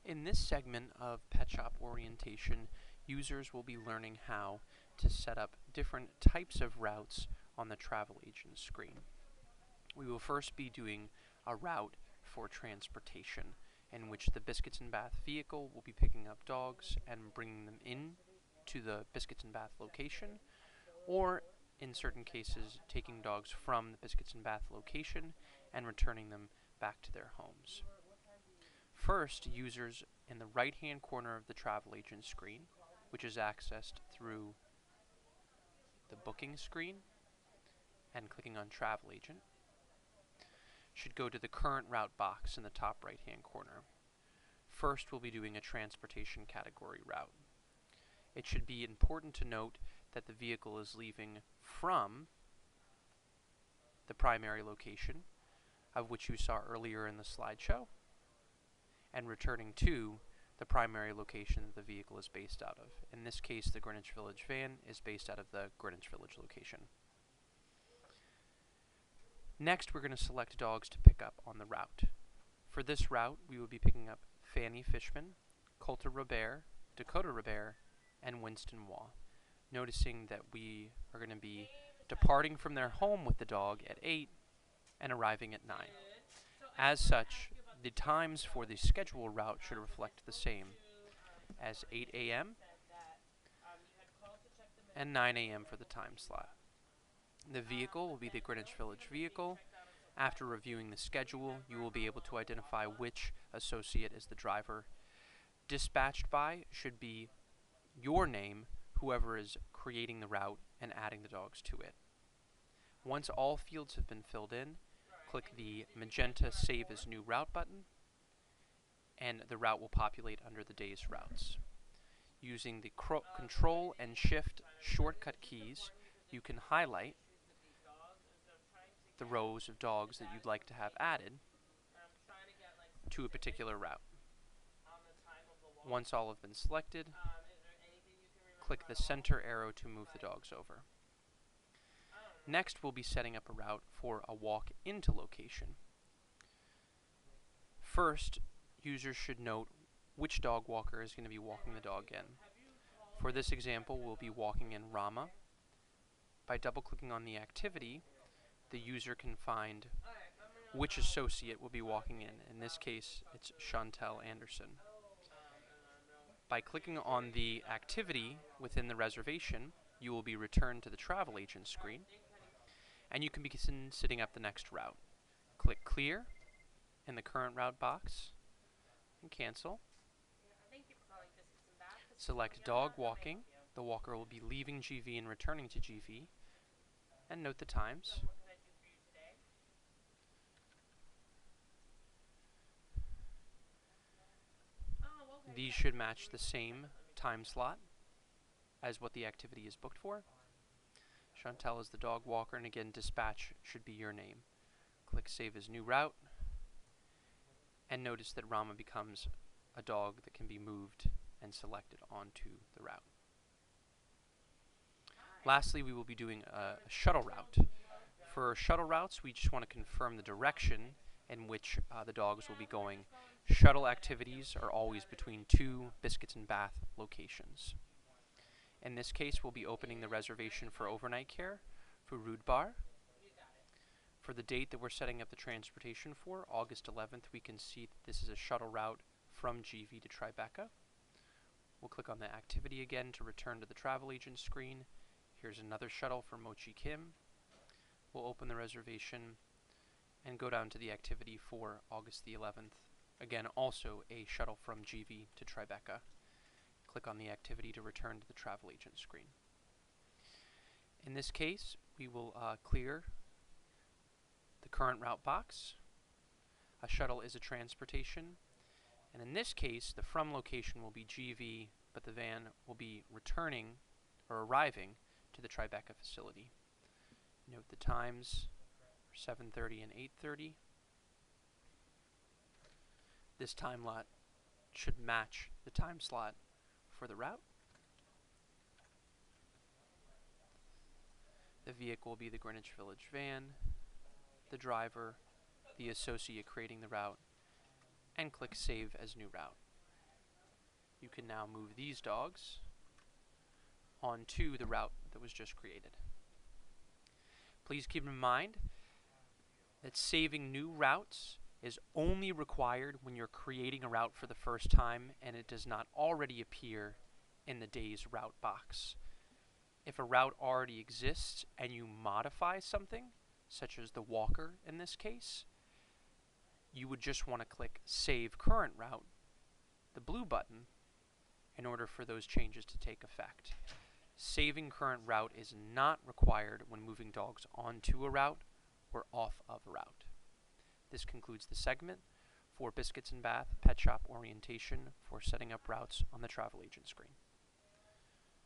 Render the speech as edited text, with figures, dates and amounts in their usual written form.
In this segment of Pet Shop Orientation, users will be learning how to set up different types of routes on the travel agent screen. We will first be doing a route for transportation, in which the Biscuits and Bath vehicle will be picking up dogs and bringing them in to the Biscuits and Bath location, or in certain cases, taking dogs from the Biscuits and Bath location and returning them back to their homes. First, users in the right-hand corner of the travel agent screen, which is accessed through the booking screen and clicking on travel agent, should go to the current route box in the top right-hand corner. First, we'll be doing a transportation category route. It should be important to note that the vehicle is leaving from the primary location, of which you saw earlier in the slideshow, and returning to the primary location that the vehicle is based out of. In this case, the Greenwich Village van is based out of the Greenwich Village location. Next, we're going to select dogs to pick up on the route. For this route, we will be picking up Fanny Fishman, Coulter Robert, Dakota Robert, and Winston Waugh, noticing that we are going to be departing from their home with the dog at 8 and arriving at 9. As such, the times for the scheduled route should reflect the same as 8 a.m. and 9 a.m. for the time slot. The vehicle will be the Greenwich Village vehicle. After reviewing the schedule, you will be able to identify which associate is the driver. Dispatched by should be your name, whoever is creating the route and adding the dogs to it. Once all fields have been filled in, click the magenta Save as New Route button, and the route will populate under the day's routes. Using the Control and Shift shortcut keys, you can highlight the rows of dogs that you'd like to have added to a particular route. Once all have been selected, click the center arrow to move the dogs over. Next, we'll be setting up a route for a walk into location. First, users should note which dog walker is going to be walking the dog in. For this example, we'll be walking in Rama. By double-clicking on the activity, the user can find which associate will be walking in. In this case, it's Chantel Anderson. By clicking on the activity within the reservation, you will be returned to the travel agent screen, and you can begin setting up the next route. Click Clear in the current route box and cancel. Select Dog Walking. The walker will be leaving GV and returning to GV, and note the times. These should match the same time slot as what the activity is booked for. Chantel is the dog walker, and again, dispatch should be your name. Click Save as New Route, and notice that Rama becomes a dog that can be moved and selected onto the route. Lastly, we will be doing a shuttle route. For shuttle routes, we just want to confirm the direction in which the dogs will be going. Shuttle activities are always between two Biscuits and Bath locations. In this case, we'll be opening the reservation for overnight care for Rude Bar. For the date that we're setting up the transportation for, August 11th, we can see that this is a shuttle route from GV to Tribeca. We'll click on the activity again to return to the travel agent screen. Here's another shuttle for Mochi Kim. We'll open the reservation and go down to the activity for August the 11th. Again, also a shuttle from GV to Tribeca. Click on the activity to return to the travel agent screen. In this case, we will clear the current route box. A shuttle is a transportation, and in this case, the from location will be GV, but the van will be returning or arriving to the Tribeca facility. Note the times for 7:30 and 8:30. This time lot should match the time slot for the route. The vehicle will be the Greenwich Village van, the driver, the associate creating the route, and click Save as New Route. You can now move these dogs onto the route that was just created. Please keep in mind that saving new routes is only required when you're creating a route for the first time and it does not already appear in the day's route box. If a route already exists and you modify something, such as the walker in this case, you would just want to click Save Current Route, the blue button, in order for those changes to take effect. Saving current route is not required when moving dogs onto a route or off of a route. This concludes the segment for Biscuits and Bath Pet Shop Orientation for setting up routes on the travel agent screen.